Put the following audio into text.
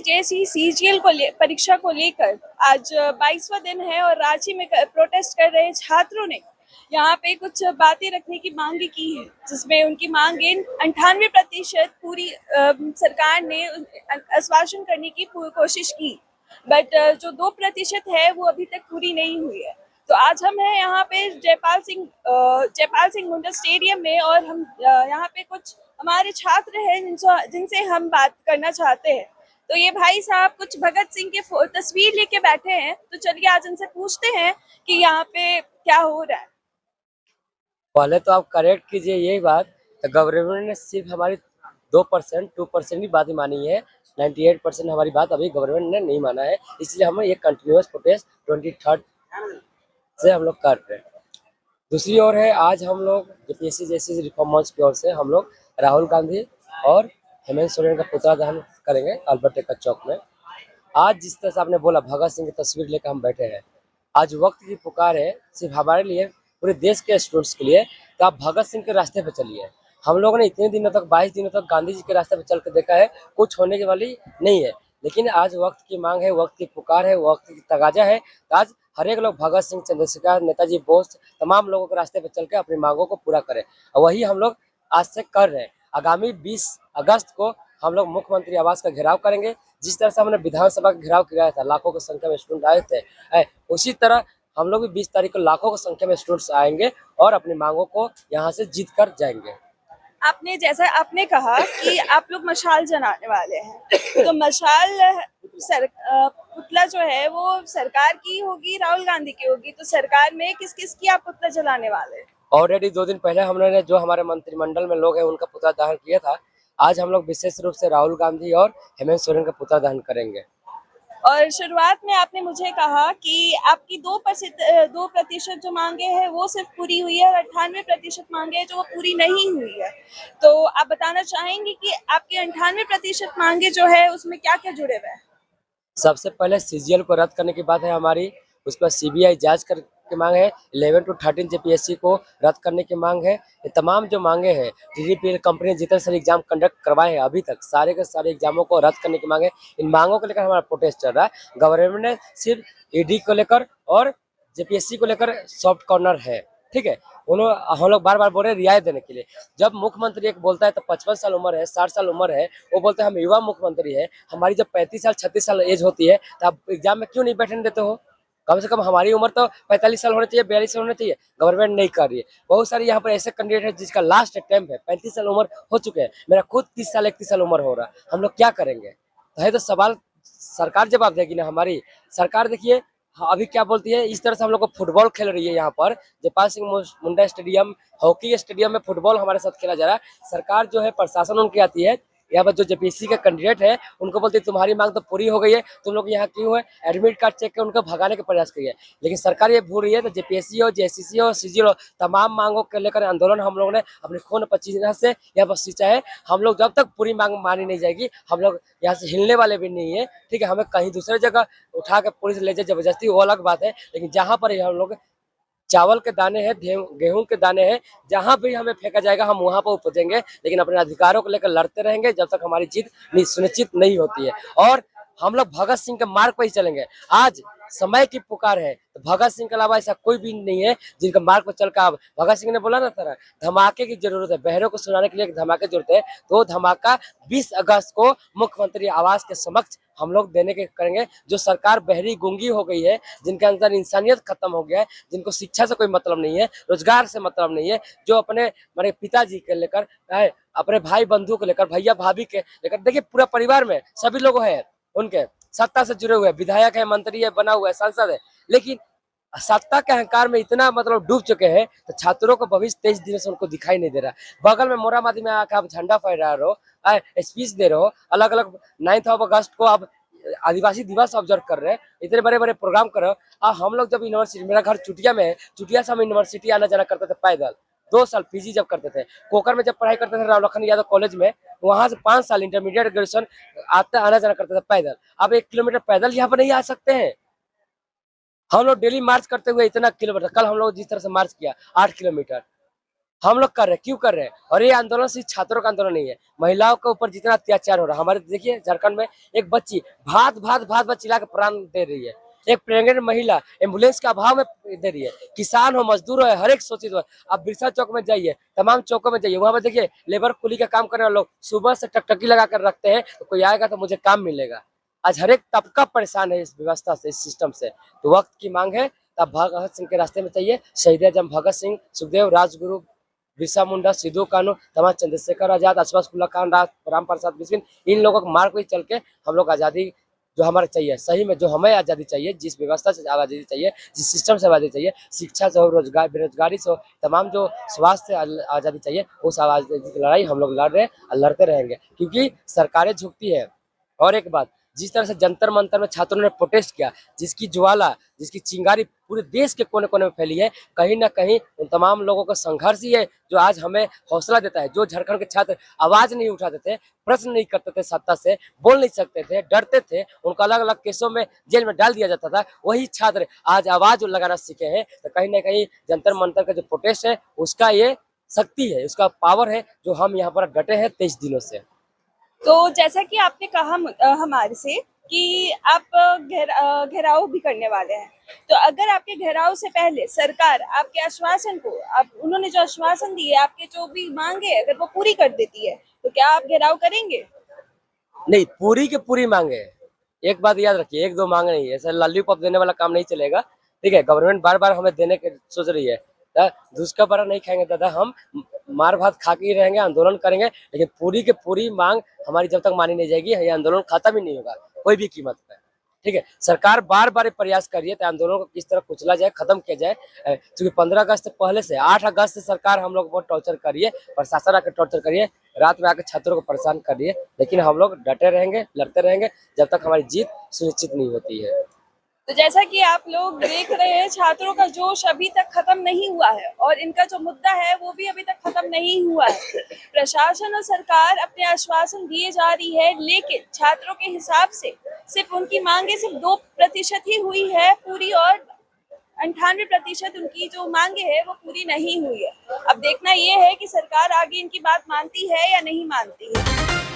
UPSC जैसी CGL परीक्षा को लेकर आज 22वां दिन है और रांची में प्रोटेस्ट कर रहे छात्रों ने यहाँ पे कुछ बातें रखने की मांग की है, जिसमें उनकी मांगे 98% पूरी सरकार ने आश्वासन करने की कोशिश की, बट जो 2% है वो अभी तक पूरी नहीं हुई है। तो आज हम हैं यहाँ पे जयपाल सिंह मुंडा स्टेडियम में, और हम यहाँ पे कुछ हमारे छात्र हैं जिनसे हम बात करना चाहते हैं। तो ये भाई साहब कुछ भगत सिंह के तस्वीर लेके बैठे हैं, तो चलिए आज इनसे पूछते हैं कि यहाँ पे क्या हो रहा है। पहले तो आप करेक्ट कीजिए यही बात। तो गवर्नमेंट ने सिर्फ हमारी 2% ही बात ही मानी है। 98% हमारी बात अभी गवर्नमेंट ने नहीं माना है, इसलिए हम ये कंटिन्यूस प्रोटेस्ट 23 से हम लोग कर रहे हैं। दूसरी ओर है, आज हम लोग जेपीएससी जैसे रिफॉर्म मंच की ओर से हम लोग राहुल गांधी और हेमंत सोरेन का पुतला दहन करेंगे अल्बर्ट एक्का चौक में। आज जिस तरह से आपने बोला भगत सिंह की तस्वीर लेकर हम बैठे हैं, आज वक्त की पुकार है सिर्फ हमारे लिए, पूरे देश के स्टूडेंट्स के लिए। तो आप भगत सिंह के रास्ते पे चलिए। हम लोगों ने इतने दिनों तक 22 दिनों तक गांधी जी के रास्ते पे चल के देखा है, कुछ होने की वाली नहीं है। लेकिन आज वक्त की मांग है, वक्त की पुकार है, वक्त की तगाजा है। तो आज हर एक लोग भगत सिंह, चंद्रशेखर, नेताजी बोस, तमाम लोगों के रास्ते पे चल के अपनी मांगों को पूरा करें, और वही हम लोग आज से कर रहे हैं। आगामी 20 अगस्त को हम लोग मुख्यमंत्री आवास का घेराव करेंगे। जिस तरह से हमने विधानसभा का घेराव किया था, लाखों की संख्या में स्टूडेंट आए थे, उसी तरह हम लोग भी 20 तारीख को लाखों की संख्या में स्टूडेंट्स आएंगे और अपनी मांगों को यहाँ से जीत कर जाएंगे। आपने जैसा आपने कहा कि आप लोग मशाल जलाने वाले हैं, तो मशाल पुतला जो है वो सरकार की होगी, राहुल गांधी की होगी, तो सरकार में किस किस की आप पुतला जलाने वाले हैं? ऑलरेडी 2 दिन पहले हमने जो हमारे मंत्रिमंडल में लोग हैं उनका पुतला दहन किया था। आज हम लोग विशेष रूप से राहुल गांधी और हेमंत सोरेन का पुतला दहन करेंगे। और शुरुआत में आपने मुझे कहा कि आपकी 2% जो मांगे हैं वो सिर्फ पूरी हुई है और 98% मांगे हैं जो वो पूरी नहीं हुई है। तो आप बताना चाहेंगे कि आपके 98% मांगे जो है उसमें क्या क्या जुड़े हुए हैं? सबसे पहले सीजीएल को रद्द करने की बात है हमारी। उसके बाद सीबीआई जांच कर की मांग है। 11 to 13 जेपीएससी को रद्द करने की मांग है। ये तमाम जो मांगे हैं, टीडीपीएल कंपनी जितने सारे एग्जाम कंडक्ट करवाए हैं अभी तक, सारे के सारे एग्जामों को रद्द करने की मांग है। इन मांगों को लेकर हमारा प्रोटेस्ट चल रहा है। गवर्नमेंट ने सिर्फ ईडी को लेकर और जेपीएससी को लेकर सॉफ्ट कॉर्नर है, ठीक है। हम लोग बार बार बोल रहे हैं रियायत देने के लिए। जब मुख्यमंत्री एक बोलता है तो 55 साल उम्र है, 60 साल उम्र है, वो बोलते हैं हम युवा मुख्यमंत्री है। हमारी जब 35 साल 36 साल एज होती है तो आप एग्जाम में क्यों नहीं बैठने देते हो? कम से कम हमारी उम्र तो 45 साल होनी चाहिए, 42 साल होनी चाहिए। गवर्नमेंट नहीं कर रही है। बहुत सारे यहाँ पर ऐसे कैंडिडेट है जिसका लास्ट अटेम्प्ट है, 35 साल उम्र हो चुके हैं। मेरा खुद 30 साल 31 साल उम्र हो रहा है। हम लोग क्या करेंगे? तो है तो सवाल सरकार जवाब देगी ना हमारी। सरकार देखिए, हाँ, अभी क्या बोलती है, इस तरह से हम लोग को फुटबॉल खेल रही है यहाँ पर Jaipal Singh Munda stadium, hockey stadium में फुटबॉल हमारे साथ खेला जा रहा है। सरकार जो है, प्रशासन उनकी आती है, यहाँ पर जो जेपीएससी के कैंडिडेट है उनको बोलती है तुम्हारी मांग तो पूरी हो गई है, तुम लोग यहाँ क्यों है? एडमिट कार्ड चेक कर उनको भगाने का प्रयास करिए। लेकिन सरकार ये भूल रही है। तो जेपीएससी हो, जेसीसी हो, सीजीएल हो, तमाम मांगों को लेकर आंदोलन हम लोगों ने अपने खून पसीने से यहाँ पर सींचा है। हम लोग जब तक पूरी मांग मानी नहीं जाएगी, हम लोग यहाँ से हिलने वाले भी नहीं है, ठीक है। हमें कहीं दूसरे जगह उठा के पुलिस ले जाए जबरदस्ती, वो अलग बात है। लेकिन जहाँ पर हम लोग चावल के दाने हैं, गेहूं के दाने हैं, जहां भी हमें फेंका जाएगा हम वहां पर उपजेंगे। लेकिन अपने अधिकारों को लेकर लड़ते रहेंगे जब तक हमारी जीत सुनिश्चित नहीं होती है। और हम लोग भगत सिंह के मार्ग पर ही चलेंगे। आज समय की पुकार है, तो भगत सिंह के अलावा ऐसा कोई भी नहीं है जिनका मार्ग पर चलकर। आप भगत सिंह ने बोला ना था, धमाके की जरूरत है, बहरों को सुनाने के लिए एक धमाके की जरूरत है। तो वो धमाका 20 अगस्त को मुख्यमंत्री आवास के समक्ष हम लोग देने के करेंगे। जो सरकार बहरी गूंगी हो गई है, जिनके अंदर इंसानियत खत्म हो गया है, जिनको शिक्षा से कोई मतलब नहीं है, रोजगार से मतलब नहीं है, जो अपने मेरे पिताजी के लेकर, अपने भाई बंधु को लेकर, भैया भाभी के लेकर, देखिए पूरा परिवार में सभी लोग हैं उनके सत्ता से जुड़े हुए, विधायक है, मंत्री है, बना हुआ है, सांसद है। लेकिन सत्ता के अहंकार में इतना मतलब डूब चुके हैं, तो छात्रों को भविष्य 23 दिन से उनको दिखाई नहीं दे रहा। बगल में मोराबादी में आकर आप झंडा फहरा रहे हो, स्पीच दे रहे हो, अलग अलग 9 अगस्त को आप आदिवासी दिवस ऑब्जर्व कर रहे हैं, इतने बड़े बड़े प्रोग्राम कर रहे हो। हम लोग जब यूनिवर्सिटी, मेरा घर चुटिया में है, चुटिया से हम यूनिवर्सिटी आना जाना करते थे पैदल। 2 साल पीजी जब करते थे, कोकर में जब पढ़ाई करते थे राव लखन यादव कॉलेज में, वहां से 5 साल इंटरमीडिएट ग्रेजुएशन आते आना जाना करते थे पैदल। अब 1 किलोमीटर पैदल यहाँ पर नहीं आ सकते हैं। हम लोग डेली मार्च करते हुए इतना किलोमीटर, कल हम लोग जिस तरह से मार्च किया 8 किलोमीटर, हम लोग कर रहे हैं, क्यों कर रहे हैं? और ये आंदोलन सिर्फ छात्रों का आंदोलन नहीं है, महिलाओं के ऊपर जितना अत्याचार हो रहा है। हमारे देखिए झारखंड में एक बच्ची भात भात भात भात चिल्ला के प्राण दे रही है। एक प्रेग्नेंट महिला एम्बुलेंस के अभाव में दे रही है। किसान हो, मजदूर हो, हर एक शोषित हो। आप बिरसा चौक में जाइए, तमाम चौकों में जाइए, वहां पर देखिए लेबर कुली का काम करने वाले लोग सुबह से टकटकी लगा कर रखते हैं, तो कोई आएगा तो मुझे काम मिलेगा। आज हर एक तबका परेशान है इस व्यवस्था से, इस सिस्टम से। तो वक्त की मांग है, तब भगत सिंह के रास्ते में चाहिए। शहीद आजम भगत सिंह, सुखदेव, राजगुरु, बिरसा मुंडा, सिद्धू कानू, तमाम चंद्रशेखर आजाद, अशफाक खान, राम प्रसाद बिस्मिल, इन लोगों के मार्ग पे चल के हम लोग आज़ादी जो हमारे चाहिए, सही में जो हमें आज़ादी चाहिए, जिस व्यवस्था से आज़ादी चाहिए, जिस सिस्टम से आज़ादी चाहिए, शिक्षा से हो, रोजगार बेरोजगारी से हो, तमाम जो स्वास्थ्य से आज़ादी चाहिए, उस आज़ादी की लड़ाई हम लोग लड़ रहे हैं और लड़ते रहेंगे, क्योंकि सरकारें झुकती है। और एक बात, जिस तरह से जंतर मंतर में छात्रों ने प्रोटेस्ट किया, जिसकी ज्वाला, जिसकी चिंगारी पूरे देश के कोने कोने में फैली है, कहीं ना कहीं उन तमाम लोगों का संघर्ष ही है जो आज हमें हौसला देता है। जो झारखंड के छात्र आवाज नहीं उठाते थे, प्रश्न नहीं करते थे, सत्ता से बोल नहीं सकते थे, डरते थे, उनको अलग अलग केसों में जेल में डाल दिया जाता था, वही छात्र आज आवाज लगाना सीखे हैं। तो कहीं ना कहीं जंतर मंतर का जो प्रोटेस्ट है, उसका ये शक्ति है, उसका पावर है, जो हम यहाँ पर डटे हैं 23 दिनों से। तो जैसा कि आपने कहा हमारे से कि आप घेराव भी करने वाले हैं, तो अगर आपके घेराव से पहले सरकार आपके आश्वासन को, आप उन्होंने जो आश्वासन दिए, आपके जो भी मांगे अगर वो पूरी कर देती है, तो क्या आप घेराव करेंगे? नहीं, पूरी की पूरी मांगे है। एक बात याद रखिए, एक दो मांग नहीं है, ऐसा लॉलीपॉप देने वाला काम नहीं चलेगा। ठीक है, गवर्नमेंट बार बार हमें देने के सोच रही है, दूसरा बड़ा नहीं खाएंगे दादा, हम मार भात खा के ही रहेंगे, आंदोलन करेंगे, लेकिन पूरी की पूरी मांग हमारी जब तक मानी नहीं जाएगी, ये आंदोलन खत्म ही नहीं होगा कोई भी कीमत पर। ठीक है, सरकार बार बार प्रयास कर रही है, तो आंदोलन को किस तरह कुचला जाए, खत्म किया जाए। क्योंकि 15 अगस्त से पहले से 8 अगस्त से सरकार हम लोग बहुत टॉर्चर कर रही है, प्रशासन आकर टॉर्चर करिए, रात में आकर छात्रों को परेशान कर रही है, लेकिन हम लोग डटे रहेंगे, लड़ते रहेंगे जब तक हमारी जीत सुनिश्चित नहीं होती है। तो जैसा कि आप लोग देख रहे हैं, छात्रों का जोश अभी तक खत्म नहीं हुआ है और इनका जो मुद्दा है वो भी अभी तक खत्म नहीं हुआ है। प्रशासन और सरकार अपने आश्वासन दिए जा रही है, लेकिन छात्रों के हिसाब से सिर्फ उनकी मांगे सिर्फ 2% ही हुई है पूरी, और 98% उनकी जो मांगे है वो पूरी नहीं हुई है। अब देखना ये है कि सरकार आगे इनकी बात मानती है या नहीं मानती है।